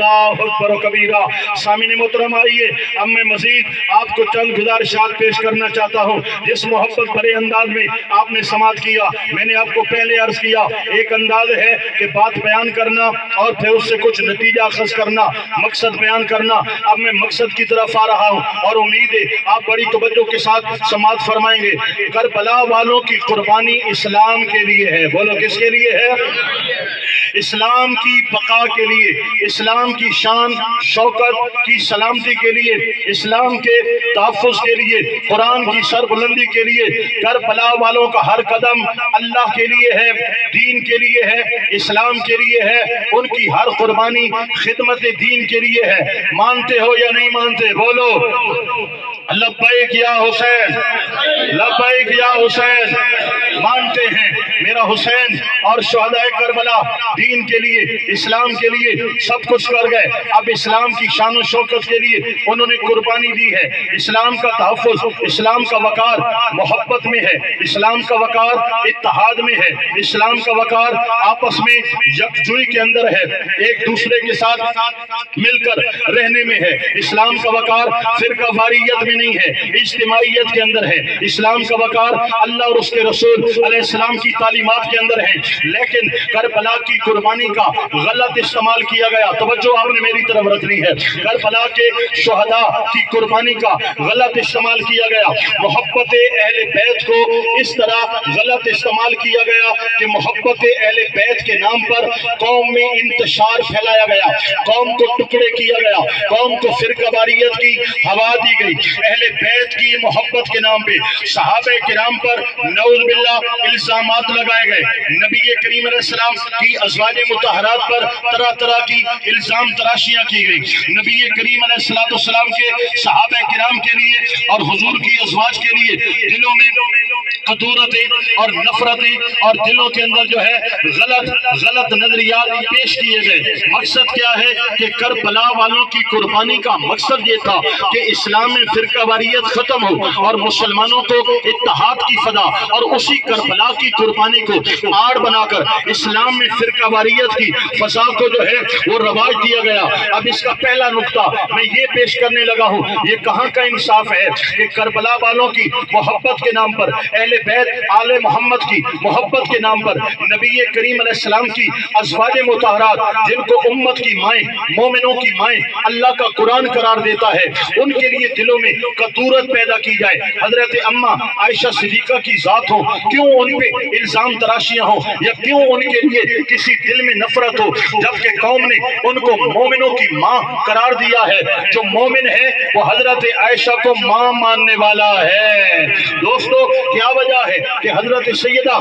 अल्लाहु अकबर कबीरा। सामने मोहतरम आइए, अब मैं मजीद आपको चंद गुजारिशात पेश करना चाहता हूँ। जिस मोहब्बत भरे अंदाज में आपने समात किया, मैंने आपको पहले अर्ज किया, एक अंदाज है कि बात बयान करना और फिर उससे कुछ नतीजा अखज़ करना, मकसद बयान करना। अब मैं मकसद की तरफ आ रहा हूँ और उम्मीद है आप बड़ी तवज्जो के साथ समात फरमाएंगे। करबला वालों की कुर्बानी इस्लाम के लिए है। बोलो किसके लिए है? इस्लाम की बका के लिए, इस्लाम की शान शौकत की सलामती के लिए, इस्लाम के तहफ़्फ़ुज़ के लिए, कुरान की सरबुलंदी के लिए। करबला वालों का हर कदम अल्लाह के लिए है, दीन के लिए है, इस्लाम के लिए है। उनकी हर कुर्बानी खिदमत दीन के लिए है। मानते हो या नहीं मानते? बोलो लब्बैक या हुसैन, लब्बैक या हुसैन। मानते हैं मेरा हुसैन और शुहदाए करबला दीन के लिए, इस्लाम के लिए सब कुछ कर गए। अब इस्लाम की शान और शौकत के लिए उन्होंने कुर्बानी दी है। इस्लाम का तहफ़्फ़ुज़, इस्लाम का वक़ार मोहब्बत में है, इस्लाम का वक़ार इत्तेहाद में है, इस्लाम का वक़ार आपस में यकजुई के अंदर है, एक दूसरे के साथ मिलकर रहने में है। इस्लाम का वक़ार फ़िरका वारियत में नहीं है, इज्तिमाइयत के अंदर है। इस्लाम का वक़ार अल्लाह और उसके रसूल अलैहिस्सलाम की तालीमात के अंदर है। लेकिन करबला की कुर्बानी का गलत इस्तेमाल किया गया। तवज्जो आपने मेरी तरफ रखनी है। करबला के शुहदा की कुर्बानी का गलत इस्तेमाल किया गया। मोहब्बत अहले बैत को इस तरह गलत इस्तेमाल किया गया कि मोहब्बत अहले बैत के नाम पर कौम में इंतशार फैलाया गया, कौम को टुकड़े किया गया, कौम को फ़िरकावारियत की हवा दी गई। अहले बैत की मोहब्बत के नाम पे सहाबे किराम पर नऊज़ बिल्लाह इल्जामात लगाए गए। नबी करीम अलैहिस्सलाम की अज़वाजे मुतहरात पर तरह तरह की इल्जाम तराशियां की गई। नबी करीम अलैहिस्सलाम के सहाबे किराम के लिए और हुजूर की अज़वाज के लिए दिलों में खतूरतें और नफरतें और दिलों के अंदर जो है गलत नजरियात पेश किए गए। मकसद क्या है कि करबला वालों की कुर्बानी का मकसद ये था कि इस्लाम में फ़िरकावारियत खत्म हो और मुसलमानों को इत्तेहाद की फदा, और उसी करबला की कुर्बानी को आड़ बनाकर इस्लाम में फ़िरकावारियत की फसा को जो है वो रवाज दिया गया। अब इसका पहला नुक्ता मैं ये पेश करने लगा हूँ, ये कहाँ का इंसाफ है कि करबला वालों की मोहब्बत के नाम पर, अहले बैत आले मोहम्मद की मोहब्बत के नाम पर नबी करीम अलैहिस्सलाम की अज़वाजे मुतहरात, जिनको उम्मत की माएँ, मोमिनों की माएँ अल्लाह का कुरान करार देता है, उनके लिए दिलों में कतूरत पैदा की जाए। हजरत अम्मा आयशा सिद्दीक़ा की ज़ात हो, क्यों उन पे इल्ज़ाम तराशियाँ हो, या क्यों उनके लिए किसी दिल में नफरत हो, जबकि कौम ने उनको मोमिनों की माँ करार दिया है। जो मोमिन है वो हजरत आयशा को माँ मानने वाला है। दोस्तों क्या वजह है कि हजरत सैयदा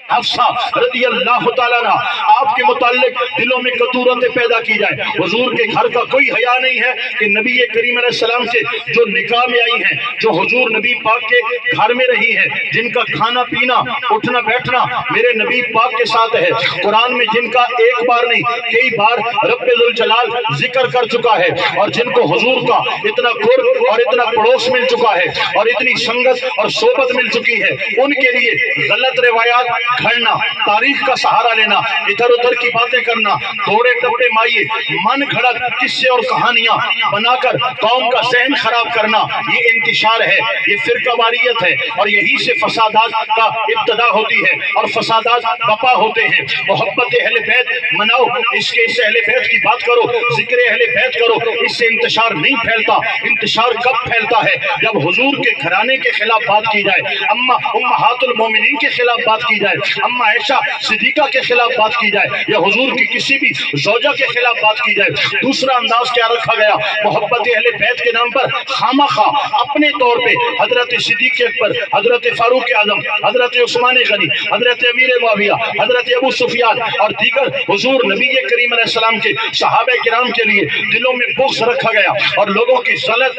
हफ्सा रज़ी अल्लाह तआला अन्हा आपके मुताल्लिक दिलों में कतूरतें पैदा की जाए। हुजूर के घर का कोई हया नहीं है कि नबी करीम अलैहिस्सलाम से जो निकाह में आई हैं, जो हुजूर नबी पाक के घर में रही हैं, जिनका खाना पीना उठना बैठना मेरे नबी पाक के साथ है, कुरान में जिनका एक बार नहीं कई बार रब्बुल जलाल जिक्र कर चुका है, और जिनको हुजूर का इतना कुर्ब और इतना पड़ोस मिल चुका है और इतनी संगत और सोबत मिल चुकी है, उनके लिए गलत रिवायात घड़ना, तारीख का सहारा लेना, इधर उधर की बातें करना, थोड़े टप्पे माइए मन घड़त किस्से और कहानियां बनाकर कौम का ज़हन खराब करना, ये इंतशार है, ये फ़िरकावारियत है, और यही से फसादात का इब्तदा होती है और फसादात बपा होते हैं। मोहब्बत अहले बैत मनाओ, इसके इस अहले बैत की बात करो, जिक्र अहले बैत करो, इससे इंतशार नहीं फैलता। इंतशार कब फैलता है? जब हुजूर के घराने के खिलाफ बात की जाए, अम्मा उम्महातुल मोमिनीन के खिलाफ बात की जाए, अम्मा आयशा सिद्दीक़ा के खिलाफ बात की जाए, या हुजूर की किसी भी ज़ौजा के खिलाफ बात की जाए। दूसरा अंदाज क्या रखा गया? मोहब्बत अहले बैत के नाम पर खामखा अपने तौर पे हजरत सिद्दीक़ अकबर, हजरत फारूक आज़म, हजरत उस्मान गनी, हजरत अमीर मुआविया, हजरत अबू सुफियान और दीगर हुजूर नबी करीम अलैहिस्सलाम के सहाबा किराम के लिए दिलों में बुग़्ज़ रखा गया और लोगों की गलत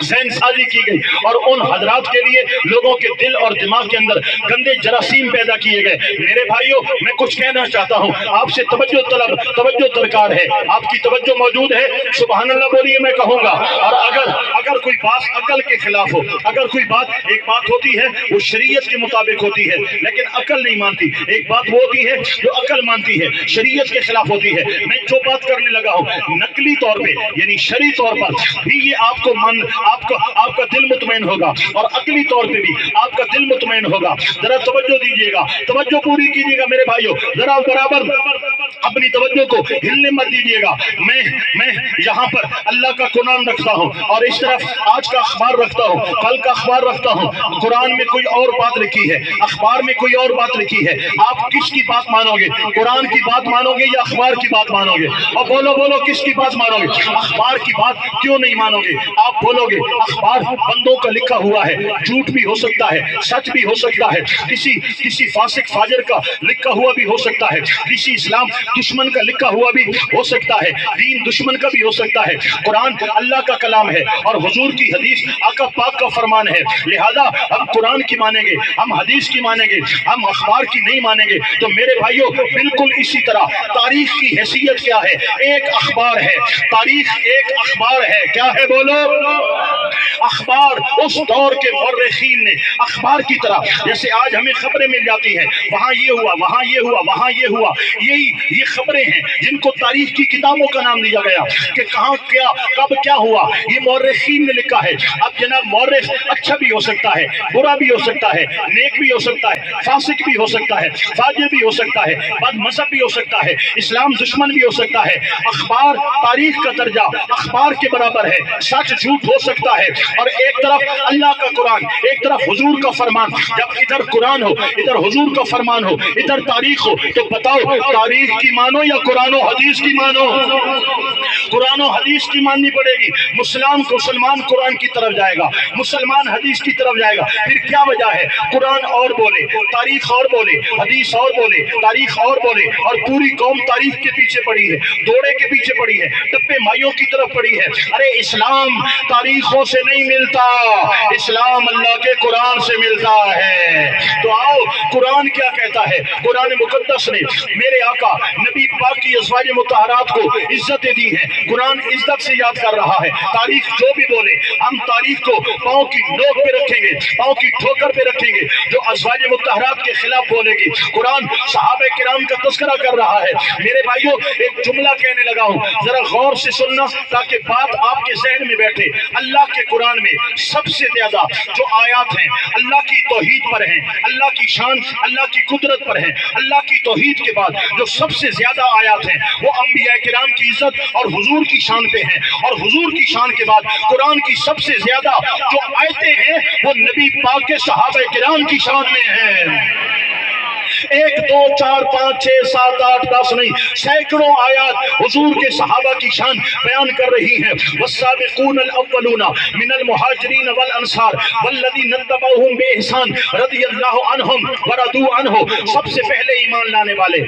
ज़हन साजी की गई, और उन हजरात के लिए लोगों के दिल دل اور دماغ کے اندر گندے جراثیم پیدا کیے گئے۔ میرے بھائیوں میں کچھ کہنا چاہتا ہوں، آپ سے توجہ درکار ہے، آپ کی توجہ موجود ہے، سبحان اللہ بولیے میں کہوں گا۔ اور اگر کوئی بات عقل کے خلاف ہو، اگر کوئی بات، ایک بات ہوتی ہے وہ شریعت کے مطابق ہوتی ہے لیکن عقل نہیں مانتی، ایک بات وہ ہوتی ہے جو عقل مانتی ہے شریعت کے خلاف ہوتی ہے۔ میں جو بات کرنے لگا ہوں نقلی طور پہ یعنی شرعی طور پر بھی یہ آپ کا دل مطمئن ہوگا اور عقلی طور پہ بھی آپ کا دل مطمئن ہوگا۔ ذرا توجہ دیجیے گا، توجہ پوری کیجیے گا میرے بھائیوں، ذرا برابر اپنی توجہ کو ہلنے مت دیجیے گا۔ میں یہاں پر اللہ کا قرآن رکھتا ہوں اور اس طرف آج کا اخبار رکھتا ہوں، کل کا اخبار رکھتا ہوں۔ قرآن میں کوئی اور بات لکھی ہے، اخبار میں کوئی اور بات لکھی ہے، آپ کس کی بات مانو گے؟ قرآن کی بات مانو گے یا اخبار کی بات مانو گے؟ اور بولو کس کی بات مانو گے؟ اخبار کی بات کیوں نہیں مانو گے؟ آپ بولو گے اخبار بندوں کا لکھا ہوا ہے، جھوٹ بھی ہو سکتا ہے، سچ بھی ہو سکتا ہے، کسی فاسق فاجر کا لکھا ہوا بھی ہو سکتا ہے، کسی اسلام دشمن کا لکھا ہوا بھی ہو سکتا ہے، دین دشمن کا بھی ہو سکتا ہے۔ قرآن اللہ کا کلام ہے اور حضور کی حدیث آقا پاک کا فرمان ہے، لہذا ہم قرآن کی مانیں گے، ہم حدیث کی مانیں گے، ہم اخبار کی نہیں مانیں گے۔ تو میرے بھائیوں بالکل اسی طرح تاریخ کی حیثیت کیا ہے؟ ایک اخبار ہے، تاریخ ایک اخبار ہے۔ کیا ہے بولو؟ اخبار اس دور کے مورخین نے اخبار کی طرح، جیسے آج ہمیں خبریں مل جاتی ہیں، وہاں یہ ہوا، وہاں یہ ہوا، وہاں یہ ہوا، یہ خبریں ہیں جن کو تاریخ کی کتابوں کا نام دیا گیا کہ کہاں کیا کب کیا ہوا، یہ مورخین نے لکھا ہے۔ اب جناب مورخ اچھا بھی ہو سکتا ہے، برا بھی ہو سکتا ہے، نیک بھی ہو سکتا ہے، فاسق بھی ہو سکتا ہے، فاجر بھی ہو سکتا ہے، بد مذہب بھی ہو سکتا ہے، اسلام دشمن بھی ہو سکتا ہے۔ اخبار تاریخ کا درجہ اخبار کے برابر ہے، سچ جھوٹ ہو سکتا ہے۔ اور ایک طرف اللہ کا قرآن، ایک طرف حضور کا فرمان، جب ادھر قرآن ہو، ادھر حضور کا فرمان ہو، ادھر تاریخ ہو، تو بتاؤ تاریخ کی مانو یا قرآن و حدیث کی مانو؟ قرآن و حدیث کی ماننی پڑے گی۔ مسلمان قرآن کی طرف جائے گا، مسلمان حدیث کی طرف جائے گا۔ پھر کیا وجہ ہے؟ قرآن اور بولے، تاریخ اور بولے، حدیث اور بولے، تاریخ اور بولے، اور پوری قوم تاریخ کے پیچھے پڑی ہے، دوڑے کے پیچھے پڑی ہے، ٹپے مائیوں کی طرف پڑی ہے۔ ارے اسلام تاریخوں سے نہیں ملتا، اسلام اللہ کے قرآن سے ملتا ہے۔ تو آؤ قرآن کیا کہتا ہے؟ قرآن مقدس نے میرے آقا نبی پاک کی ازواج مطہرات کو عزتیں دی ہیں، قرآن عزت سے یاد کر رہا ہے۔ تاریخ جو بھی بولے ہم تاریخ کو پاؤں کی نوک پہ رکھیں گے، پاؤں کی ٹھوکر پہ رکھیں گے۔ جو ازواج مطہرات کے خلاف بولے گی، قرآن صحابہ کرام کا تذکرہ کر رہا ہے۔ میرے بھائیوں ایک جملہ کہنے لگا ہوں، ذرا غور سے سننا تاکہ بات آپ کے ذہن میں بیٹھے۔ اللہ کے قرآن میں سب سے زیادہ جو آیات ہیں اللہ کی توحید پر ہیں، اللہ کی شان، اللہ کی قدرت پر ہیں۔ اللہ کی توحید کے بعد جو سب سے زیادہ آیات ہیں وہ انبیاء کرام کی عزت اور حضور کی شان پہ ہیں، اور حضور کی شان کے بعد قرآن کی سب سے زیادہ جو آیتیں ہیں وہ نبی پاک کے صحابہ کرام کی شان میں ہیں۔ 1 2 4 5 6 7 8 10 نہیں، سینکڑوں آیات حضور کے صحابہ کی شان بیان کر رہی ہیں۔ والسابقون الاولون من المہاجرین والانصار والذین اتبعوہم باحسان رضی اللہ عنہم ورضوا عنہ، سب سے پہلے ایمان لانے والے،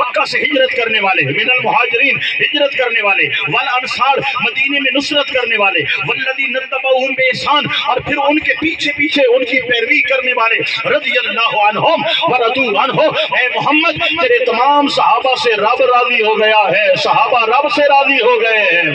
مکہ سے ہجرت کرنے والے، من المہاجرین ہجرت کرنے والے، والانصار مدینے میں نصرت کرنے والے، والذین اتبعوہم باحسان اور پھر ان کے پیچھے پیچھے ان کی پیروی کرنے والے، رضی اللہ عنہم ورضوا عنہ۔ اے محمد تیرے تمام صحابہ سے رب راضی ہو گیا ہے، صحابہ رب سے راضی ہو گئے ہیں۔